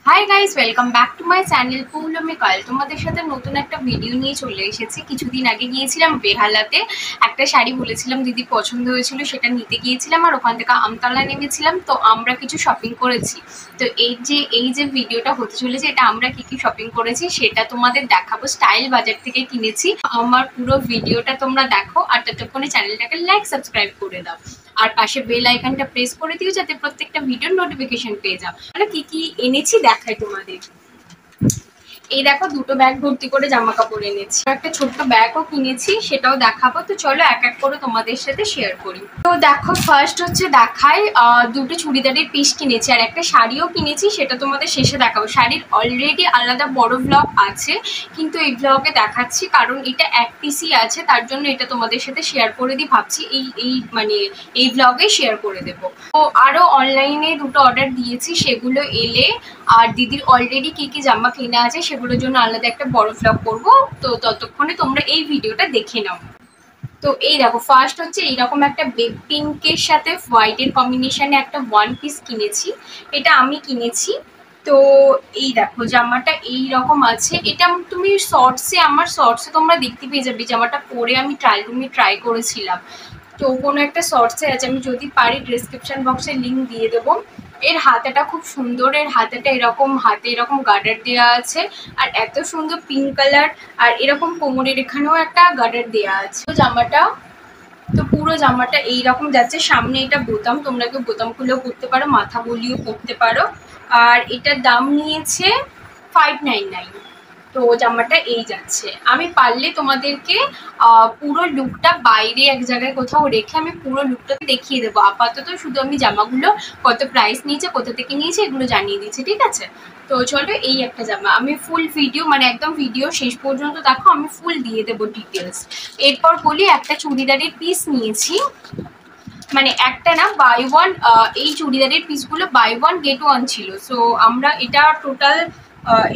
High guys, welcome back to my channel Poulami Koyel. তোমাদের সাথে নতুন একটা ভিডিও নিয়ে চলে এসেছি। কিছুদিন আগে গিয়েছিলাম বেহালাতে, একটা শাড়ি বলেছিলাম দিদি পছন্দ হয়েছিল, সেটা নিতে গিয়েছিলাম আর ওখান থেকে আমতলা নেমেছিলাম। তো আমরা কিছু শপিং করেছি। তো এই যে ভিডিওটা হতে চলেছে, এটা আমরা কি কি শপিং করেছি সেটা তোমাদের দেখাবো। স্টাইল বাজার থেকে কিনেছি। আমার পুরো ভিডিওটা তোমরা দেখো আর ততক্ষণে চ্যানেলটাকে লাইক সাবস্ক্রাইব করে দাও আর পাশে বেল আইকনটা প্রেস করে দিও যাতে প্রত্যেকটা ভিডিওর নোটিফিকেশন পেয়ে যাও। মানে কি কি এনেছি দেখাই তোমাদের। এই দেখো, দুটো ব্যাগ ভর্তি করে জামা কাপড় এনেছি, একটা ছোট্ট ব্যাগও কিনেছি, সেটাও দেখাবো। তো চলো এক এক করে তোমাদের সাথে শেয়ার করি। তো দেখো, ফার্স্ট হচ্ছে দেখাই, দুটো চুড়িদারের পিস কিনেছি আর একটা শাড়িও কিনেছি, সেটা তোমাদের শেষে দেখাবো। শাড়ির অলরেডি আলাদা বড় ব্লগ আছে, কিন্তু এই ব্লগে দেখাচ্ছি কারণ এটা এক পিসই আছে, তার জন্য এটা তোমাদের সাথে শেয়ার করে দিই। ভাবছি এই ব্লগে শেয়ার করে দেবো। তো আরও অনলাইনে দুটো অর্ডার দিয়েছি, সেগুলো এলে আর দিদির অলরেডি কি কি জামা কেনা আছে সেগুলোর জন্য আলাদা একটা বড় ব্লগ করবো। তো ততক্ষণে তোমরা এই ভিডিওটা দেখে নাও। তো এই দেখো, ফার্স্ট হচ্ছে এইরকম একটা বেব পিঙ্কের সাথে হোয়াইটের কম্বিনেশনে একটা ওয়ান পিস কিনেছি, এটা আমি কিনেছি। তো এই দেখো, জামাটা এই রকম আছে। এটা তুমি আমার শর্টসে তোমরা দেখতে পেয়ে যাবে। জামাটা পরে আমি ট্রায়াল রুমে ট্রাই করেছিলাম। তো কোনো একটা শর্টসে আছে, আমি যদি পারি ডেসক্রিপশন বক্সে লিঙ্ক দিয়ে দেবো। এর হাতাটা খুব সুন্দর, এর হাতাটা এরকম, হাতে এরকম গার্ডার দেওয়া আছে আর এত সুন্দর পিঙ্ক কালার। আর এরকম কোমরের এখানেও একটা গার্ডার দেওয়া আছে। তো পুরো জামাটা এইরকম যাচ্ছে। সামনে এটা বোতাম, তোমরা কেউ বোতাম খুলেও পরতে পারো, মাথা বলিও পরতে পারো। আর এটার দাম নিয়েছে 599। তো জামাটা এই যাচ্ছে। আমি পারলে তোমাদেরকে পুরো লুকটা বাইরে এক জায়গায় কোথাও রেখে আমি পুরো লুকটা দেখিয়ে দেবো। আপাতত শুধু আমি জামাগুলো কত প্রাইস নিয়েছে, কোথা থেকে নিয়েছে এগুলো জানিয়ে দিচ্ছি, ঠিক আছে? তো চলো, এই একটা জামা আমি ফুল ভিডিও, মানে একদম ভিডিও শেষ পর্যন্ত দেখো, আমি ফুল দিয়ে দেবো ডিটেলস। এরপর বলি, একটা চুড়িদারের পিস নিয়েছি, মানে একটা না, বাই ওয়ান। এই চুড়িদারের পিসগুলো বাই ওয়ান গেট ওয়ান ছিল। সো আমরা এটা টোটাল,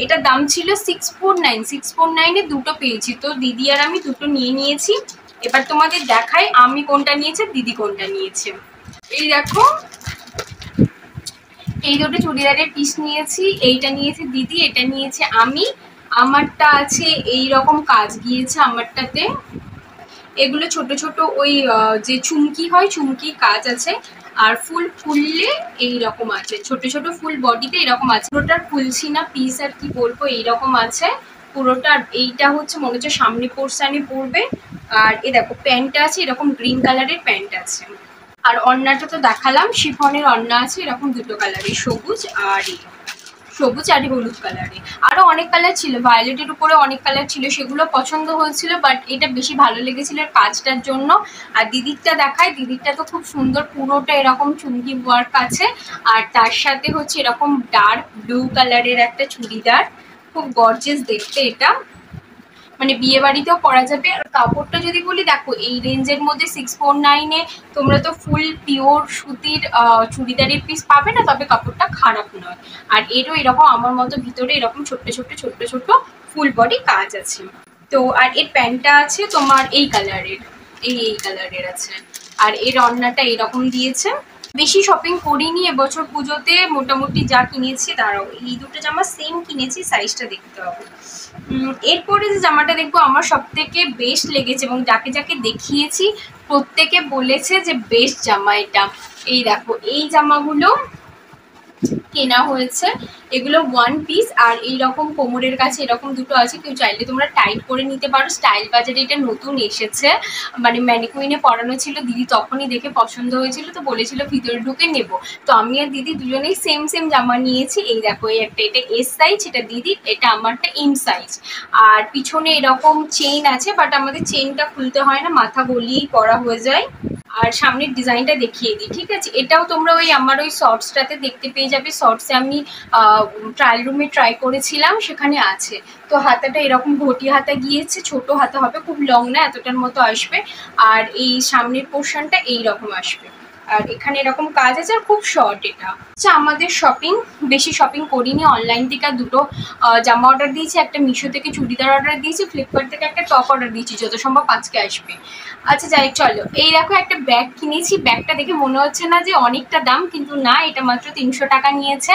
এটার দাম ছিল 649। 649-এ দুটো পেয়েছি। তো দিদি আর আমি দুটো নিয়ে নিয়েছি। এবার তোমাদের দেখাই আমি কোনটা নিয়েছি, দিদি কোনটা নিয়েছে। এই দেখো, এই দুটো চুড়িদারের পিস নিয়েছি। এইটা নিয়েছে দিদি, এটা নিয়েছে আমি। আমারটা আছে এই রকম কাজ গিয়েছে আমারটাতে। এগুলো ছোট ছোট ওই যে চুমকি হয়, চুমকি কাজ আছে। আর ফুল ফুললে এইরকম আছে, ছোট ছোট ফুল বডিতে এরকম আছে। পুরোটার খুলছি না, পিস আর কি বলবো, এইরকম আছে পুরোটা। এইটা হচ্ছে মনে হচ্ছে সামনে পোর্শনে পড়বে। আর এ দেখো, প্যান্টটা আছে এরকম গ্রিন কালারের প্যান্ট আছে। আর অন্যটা তো দেখালাম, শিফনের অন্য আছে এরকম দুটো কালারের, সবুজ আর হলুদ কালারে। আরো অনেক কালার ছিল, ভায়োলেটের উপরে অনেক কালার ছিল, সেগুলো পছন্দ হয়েছিল, বাট এটা বেশি ভালো লেগেছিল কাজটার জন্য। আর দিদিরটা দেখায়, দিদিরটা তো খুব সুন্দর, পুরোটা এরকম চুমকি ওয়ার্ক আছে। আর তার সাথে হচ্ছে এরকম ডার্ক ব্লু কালারের একটা চুড়িদার, খুব গর্জিয়াস দেখতে এটা, মানে বিয়ে বাড়িতেও পরা যাবে। আর কাপড়টা যদি বলি, দেখো এই রেঞ্জের মধ্যে 649-এ তোমরা তো ফুল পিওর সুতির চুড়িদারের পিস পাবে না, তবে কাপড়টা খারাপ নয়। আর এরও এরকম আমার মতো ভিতরে এরকম ছোট্ট ছোট্ট ছোট্ট ছোট্ট ফুল বডি কাজ আছে। তো আর এর প্যান্টটা আছে তোমার এই কালারের, এই কালারের আছে। আর এর অন্যটা এরকম দিয়েছে। বেশি শপিং করিনি এবছর পুজোতে, মোটামুটি যা কিনেছি। দাঁড়াও, এই দুটো জামা সেম কিনেছি, সাইজটা দেখতে হবে। এরপরে যে জামাটা দেখবো, আমার সব থেকে বেস্ট লেগেছে এবং যাকে যাকে দেখিয়েছি প্রত্যেকে বলেছে যে বেস্ট জামা এটা। এই দেখো, এই জামাগুলো কেনা হয়েছে, এগুলো ওয়ান পিস। আর এইরকম কোমরের কাছে এরকম দুটো আছে, কেউ চাইলে তোমরা টাইট করে নিতে পারো। স্টাইল বাজারে এটা নতুন এসেছে, মানে ম্যানিকুইনে পরানো ছিল, দিদি তখনই দেখে পছন্দ হয়েছিল, তো বলেছিল ভিতরে ঢুকে নেব। তো আমি আর দিদি দুজনেই সেম সেম জামা নিয়েছি। এই দেখো, এই একটা, এটা এস সাইজ, এটা দিদির, এটা আমারটা এম সাইজ। আর পিছনে এরকম চেইন আছে, বাট আমাদের চেইনটা খুলতে হয় না, মাথা গলিয়েই পরা হয়ে যায়। আর সামনের ডিজাইনটা দেখিয়ে দিই, ঠিক আছে? এটাও তোমরা ওই আমার ওই শর্টসটাতে দেখতে পেয়ে যাবে। শর্টসে আমি ট্রায়াল রুমে ট্রাই করেছিলাম, সেখানে আছে। তো হাতাটা এরকম ঘটি হাতা গিয়েছে, ছোট হাতা হবে, খুব লং না, এতটার মতো আসবে। আর এই সামনের পোর্শনটা এইরকম আসবে। আর এখানে এরকম কাজ আছে আর খুব শর্ট এটা। আচ্ছা আমাদের শপিং, বেশি শপিং করিনি, অনলাইন থেকে দুটো জামা অর্ডার দিয়েছি, একটা মিশো থেকে চুড়িদার অর্ডার দিয়েছি, ফ্লিপকার্ট থেকে একটা টপ অর্ডার দিয়েছি, যত সম্ভব আজকে আসবে। আচ্ছা যাই চলো, এই দেখো একটা ব্যাগ কিনেছি, ব্যাগটা দেখে মনে হচ্ছে না যে অনেকটা দাম, কিন্তু না এটা মাত্র 300 টাকা নিয়েছে।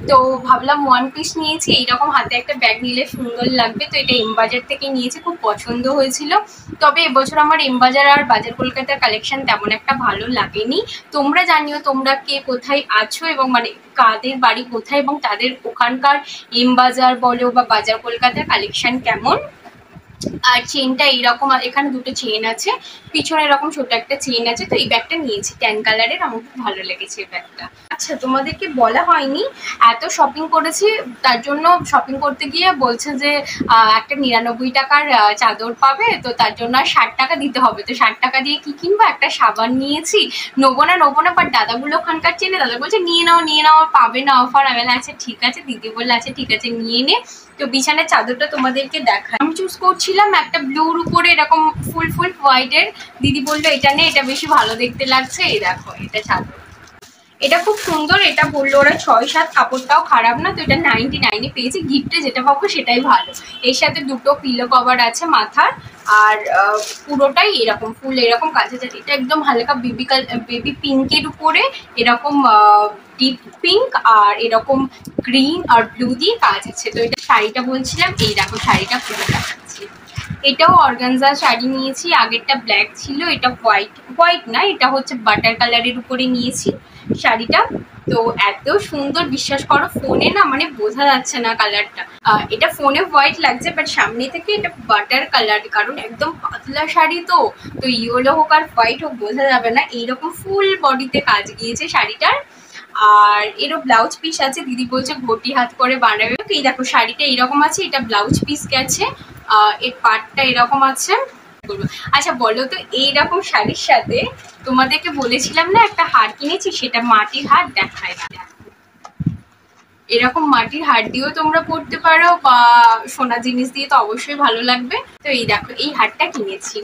তো ভাবলাম ওয়ান পিস নিয়েছি, এইরকম হাতে একটা ব্যাগ নিলে সুন্দর লাগবে, তো এটা এম বাজার থেকে নিয়েছি, খুব পছন্দ হয়েছিল। তবে এবছর আমার এম বাজার আর বাজার কলকাতার কালেকশন তেমন একটা ভালো লাগেনি। তোমরা জানিও তোমরা কে কোথায় আছো এবং মানে কাদের বাড়ি কোথায় এবং তাদের ওখানকার এম বাজার বলো বা বাজার কলকাতার কালেকশন কেমন। আর চেনটা এইরকম, এখানে দুটো চেন আছে, পিছনে এরকম ছোট একটা চেন আছে। তো এই ব্যাগটা নিয়েছি ট্যান কালারের, আমার খুব ভালো লেগেছে এই ব্যাগটা। আচ্ছা তোমাদেরকে বলা হয়নি, এত শপিং করেছি, তার জন্য শপিং করতে গিয়ে বলছে যে একটা 99 টাকার চাদর পাবে, তো তার জন্য আর 60 টাকা দিতে হবে। তো 60 টাকা দিয়ে কি কিনবো, একটা সাবান নিয়েছি। নেবো না বাট দাদাগুলো ওখানকার চেনে, দাদা বলছে নিয়ে নাও পাবে না অফার। আমি বলে আচ্ছা ঠিক আছে, দিদি বললে আচ্ছা ঠিক আছে নিয়ে নে। তো বিছানার চাদরটা তোমাদেরকে দেখাই, আমি চুজ করছিলাম একটা ব্লুর উপরে এরকম ফুল হোয়াইটের, দিদি বললো এটা নে, এটা বেশি ভালো দেখতে লাগছে। এই দেখো এটা চাদর, এটা খুব সুন্দর, এটা বললো ওরা 6-7, কাপড়টাও খারাপ না। তো এটা 99-এ পেয়েছি, গিফটে যেটা পাবো সেটাই ভালো। এর সাথে দুটো পিলো কভার আছে মাথার, আর পুরোটাই এরকম ফুল এরকম কাছে যাচ্ছে। এটা একদম হালকা বেবি পিঙ্কের উপরে এরকম ডিপ পিঙ্ক আর এরকম গ্রিন আর ব্লু দিয়ে কাজ আছে। তো এটা শাড়িটা বলছিলাম, এই দেখো শাড়িটা পুরো দেখাচ্ছি। এটাও অর্গানজা শাড়ি নিয়েছি, আগেরটা ব্ল্যাক ছিল, এটা হোয়াইট না, এটা হচ্ছে বাটার কালারের উপরে নিয়েছি শাড়িটা। তো এত সুন্দর, বিশ্বাস করো ফোনে না মানে বোঝা যাচ্ছে না কালারটা। এটা ফোনে হোয়াইট লাগছে বাট সামনে থেকে এটা বাটার কালার, কারণ একদম পাতলা শাড়ি তো ইয়েলো হোক আর হোয়াইট হোক বোঝা যাবে না। এইরকম ফুল বডিতে কাজ গিয়েছে শাড়িটার। আর এরও ব্লাউজ পিস আছে, দিদি বলছে ঘটি হাত করে বানাবে। এই দেখো শাড়িটা এইরকম আছে, এটা ব্লাউজ পিস গেছে, এর পাটটা এরকম আছে। আচ্ছা বলো তো, এইরকম শাড়ির সাথে তোমাদেরকে বলেছিলাম না একটা হার কিনেছি, সেটা মাটির হার দেখায়। এরকম মাটির হার দিয়েও তোমরা পরতে পারো বা সোনা জিনিস দিয়ে তো অবশ্যই ভালো লাগবে। তো এই দেখো এই হারটা কিনেছি।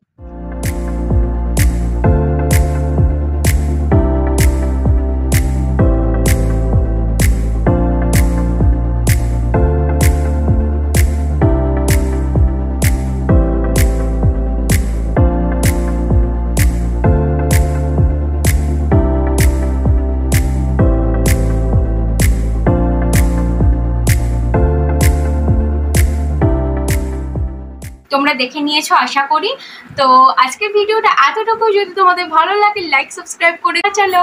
তোমরা দেখে নিয়েছো আশা করি। তো আজকের ভিডিওটা এতটুকু, যদি তোমাদের ভালো লাগে লাইক সাবস্ক্রাইব করে চলো।